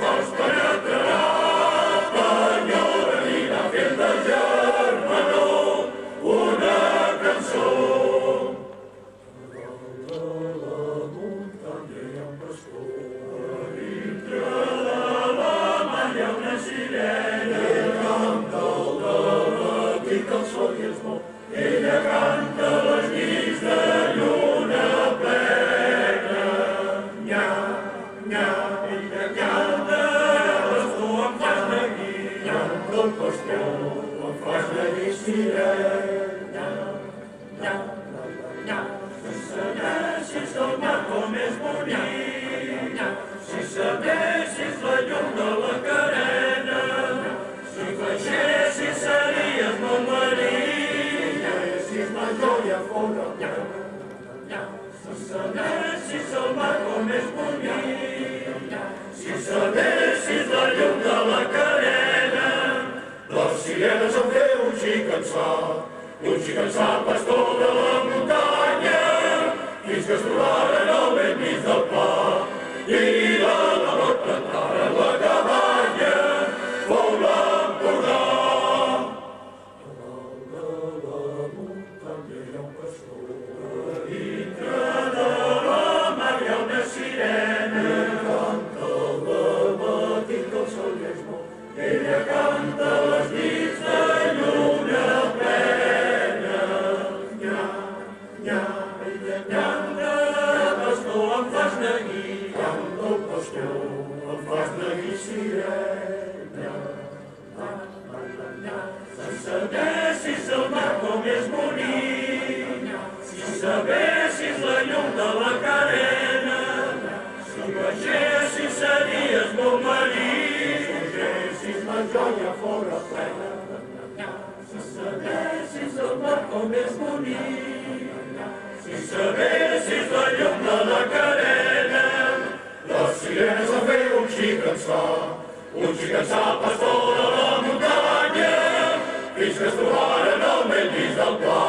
cors penetrarà, enyorarina fent de germanor una cançó. A la muntanya hi ha un pastor, a dintre de la mar hi ha una sirena, ell canta al dematí que el sol hi es mou, ella canta les nits de lluna plena. Nya, nya, ella canta, pastor em fas neguir, canta el pastor, em fas neguir sirena. Nya, nya, si sabessis el mar com és bonic, si sabessis la llum de la carena, si baixessis series molt marí, la joia fora, si sabessis el mar com és bonic, si sabessis la llum de la carena, les sirenes en feu un xic-en-sa, pastor de la muntanya, fins que es trobaren al vell mig del pla, i de l'amor plantaren la cabanya, fou l'Empordà. Ella canta les nits de lluna plena. Nya, nya, ella canta, pastor em fas neguir, canta el pastor, em fas neguir sirena. Si sabessis el mar com és bonic, si sabessis la llum de la carena, si baixessis series molt marí, la joia fora plena, si sabessis el mar com és bonic, si sabessis la llum de la carena, les sirenes en feien un xic-en-sa, pastor de la muntanya, fins que es trobaren al vell mig del pla,